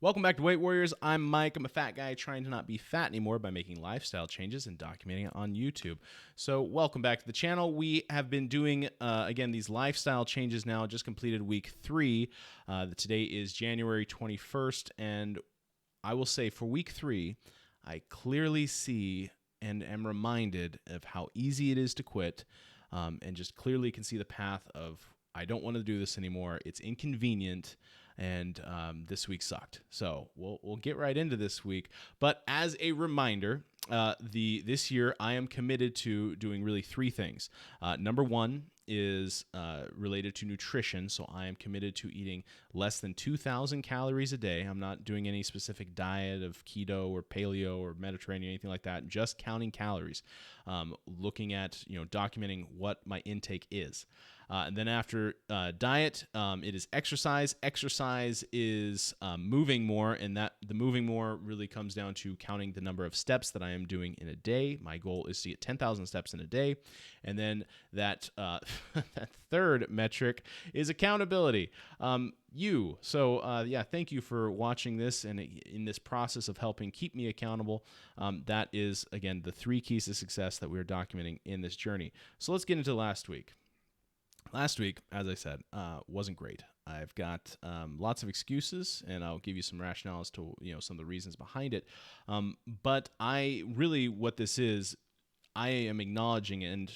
Welcome back to Weight Warriors. I'm Mike. I'm a fat guy trying to not be fat anymore by making lifestyle changes and documenting it on YouTube. So welcome back to the channel. We have been doing, again, these lifestyle changes now. Just completed week 3. Today is January 21st. And I will say for week 3, I clearly see and am reminded of how easy it is to quit, and just clearly can see the path of, I don't want to do this anymore. It's inconvenient. And this week sucked. So we'll get right into this week. But as a reminder, this year I am committed to doing really 3 things. Number 1 is related to nutrition. So I am committed to eating less than 2,000 calories a day. I'm not doing any specific diet of keto or paleo or Mediterranean, anything like that. Just counting calories, looking at, documenting what my intake is. And then after diet, it is exercise. Exercise is moving more, and that the moving more really comes down to counting the number of steps that I am doing in a day. My goal is to get 10,000 steps in a day. And then that that third metric is accountability. Thank you for watching this and in this process of helping keep me accountable. That is, again, the 3 keys to success that we're documenting in this journey. So let's get into last week. Last week, as I said, wasn't great. I've got lots of excuses, and I'll give you some rationale as to some of the reasons behind it. But what this is, I am acknowledging and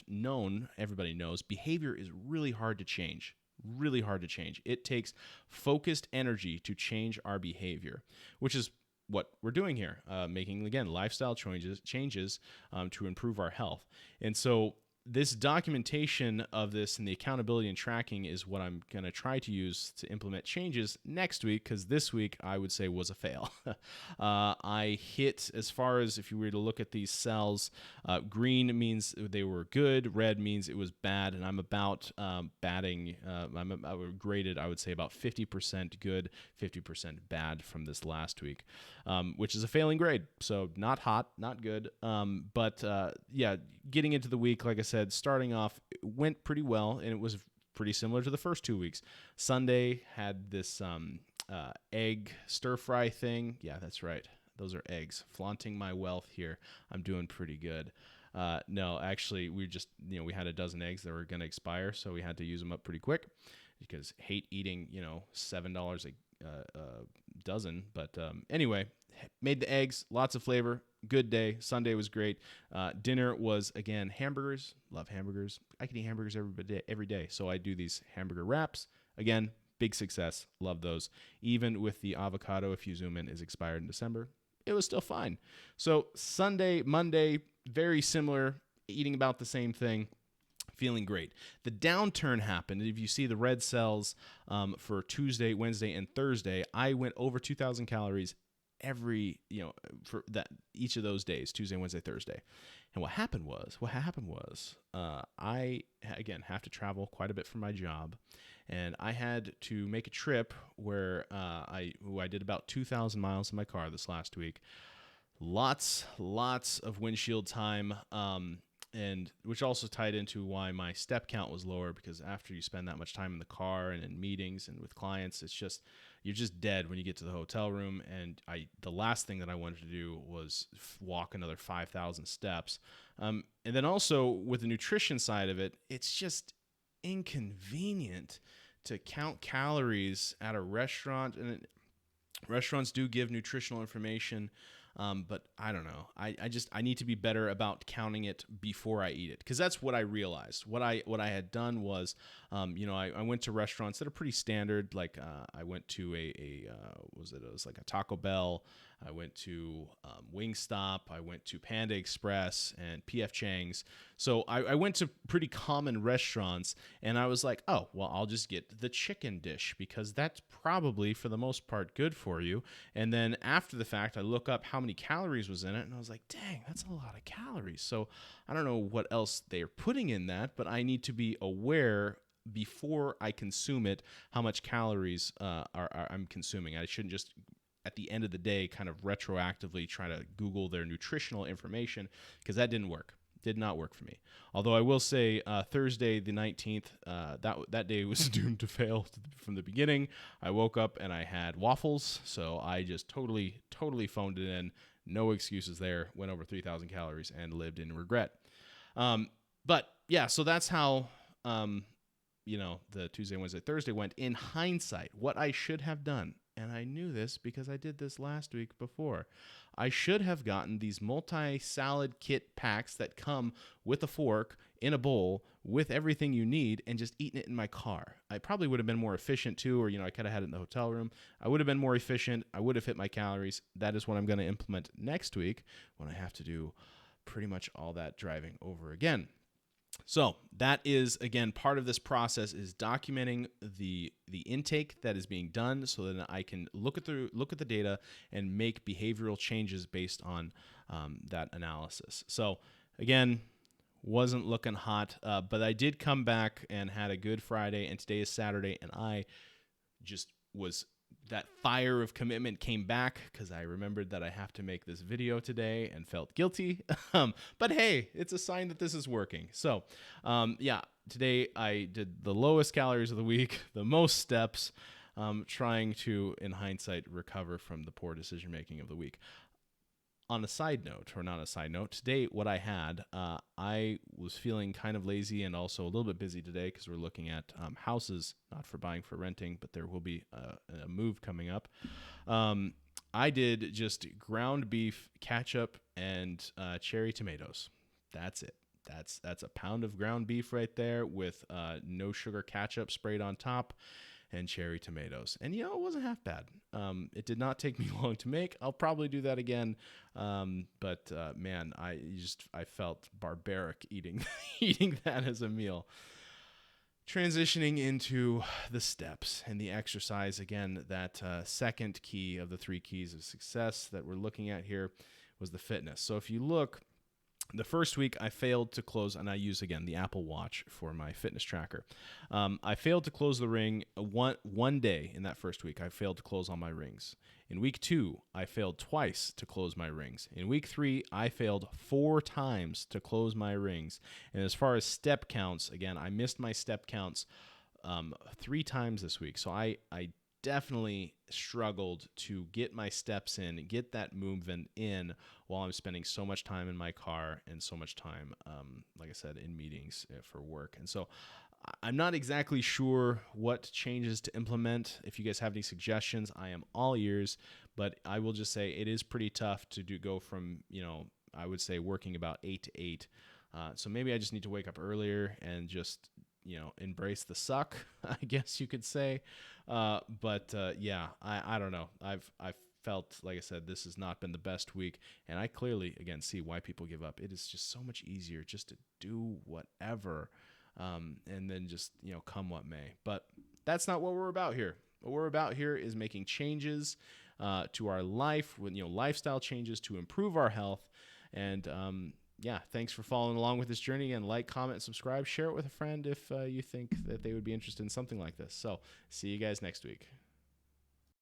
everybody knows, behavior is really hard to change. Really hard to change. It takes focused energy to change our behavior, which is what we're doing here, making, again, lifestyle changes to improve our health. And so this documentation of this and the accountability and tracking is what I'm going to try to use to implement changes next week, because this week I would say was a fail. I hit, as far as if you were to look at these cells, green means they were good, red means it was bad, and I'm about batting, I'm graded, I would say, about 50% good, 50% bad from this last week, which is a failing grade. So not hot, not good, but getting into the week, like I said, starting off, it went pretty well, and it was pretty similar to the first 2 weeks. Sunday had this egg stir-fry thing. Yeah, that's right. Those are eggs. Flaunting my wealth here. I'm doing pretty good. No, actually, we had a dozen eggs that were going to expire, so we had to use them up pretty quick, because hate eating, $7 a dozen. But anyway, made the eggs, lots of flavor. Good day. Sunday was great. Dinner was, again, hamburgers. Love hamburgers. I can eat hamburgers every day. So I do these hamburger wraps. Again, big success. Love those. Even with the avocado, if you zoom in, is expired in December, it was still fine. So Sunday, Monday, very similar, eating about the same thing. Feeling great. The downturn happened. If you see the red cells for Tuesday, Wednesday, and Thursday, I went over 2,000 calories for each of those days, Tuesday, Wednesday, Thursday. And what happened was I, again, have to travel quite a bit for my job, and I had to make a trip where I did about 2,000 miles in my car this last week. Lots of windshield time, and which also tied into why my step count was lower, because after you spend that much time in the car and in meetings and with clients, you're just dead when you get to the hotel room. And the last thing that I wanted to do was walk another 5,000 steps. And then also with the nutrition side of it, it's just inconvenient to count calories at a restaurant. And restaurants do give nutritional information, but I don't know. I need to be better about counting it before I eat it, because that's what I realized. What I had done was, I went to restaurants that are pretty standard. Like I went to it was like a Taco Bell. I went to Wingstop. I went to Panda Express and PF Chang's. So I went to pretty common restaurants, and I was like, oh, well, I'll just get the chicken dish, because that's probably, for the most part, good for you. And then after the fact, I look up how many calories was in it, and I was like, dang, that's a lot of calories. So I don't know what else they're putting in that, but I need to be aware before I consume it how much calories I'm consuming. I shouldn't just, at the end of the day, kind of retroactively try to Google their nutritional information, because that didn't work. Did not work for me. Although I will say Thursday the 19th, that day was doomed to fail from the beginning. I woke up and I had waffles, so I just totally phoned it in. No excuses there. Went over 3,000 calories and lived in regret. But yeah, so that's how the Tuesday, Wednesday, Thursday went. In hindsight, what I should have done, and I knew this because I did this last week before, I should have gotten these multi-salad kit packs that come with a fork in a bowl with everything you need and just eaten it in my car. I probably would have been more efficient too, or I could have had it in the hotel room. I would have been more efficient. I would have hit my calories. That is what I'm going to implement next week when I have to do pretty much all that driving over again. So that is, again, part of this process is documenting the intake that is being done so that I can look at the data and make behavioral changes based on that analysis. So again, wasn't looking hot, but I did come back and had a good Friday, and today is Saturday, and I just that fire of commitment came back because I remembered that I have to make this video today and felt guilty. But hey, it's a sign that this is working. So today I did the lowest calories of the week, the most steps, trying to, in hindsight, recover from the poor decision making of the week. On a side note, or not a side note, today what I had, I was feeling kind of lazy and also a little bit busy today because we're looking at houses, not for buying, for renting, but there will be a move coming up. I did just ground beef, ketchup, and cherry tomatoes. That's it. That's a pound of ground beef right there with no sugar ketchup sprayed on top and cherry tomatoes. And it wasn't half bad. It did not take me long to make. I'll probably do that again. But man, I felt barbaric eating that as a meal. Transitioning into the steps and the exercise, again, that second key of the 3 keys of success that we're looking at here was the fitness. So if you look, the first week I failed to close, and I use, again, the Apple Watch for my fitness tracker. I failed to close the ring one day in that first week. I failed to close all my rings. In week 2, I failed twice to close my rings. In week 3, I failed 4 times to close my rings. And as far as step counts, again, I missed my step counts 3 times this week. So I definitely struggled to get my steps in, get that movement in while I'm spending so much time in my car and so much time, like I said, in meetings for work. And so I'm not exactly sure what changes to implement. If you guys have any suggestions, I am all ears, but I will just say it is pretty tough to go from, I would say working about 8 to 8. So maybe I just need to wake up earlier and just embrace the suck, I guess you could say. But I don't know. I've felt, like I said, this has not been the best week, and I clearly, again, see why people give up. It is just so much easier just to do whatever, and then just, come what may. But that's not what we're about here. What we're about here is making changes to our life, with lifestyle changes to improve our health. And thanks for following along with this journey, and like, comment, subscribe, share it with a friend if you think that they would be interested in something like this. So see you guys next week.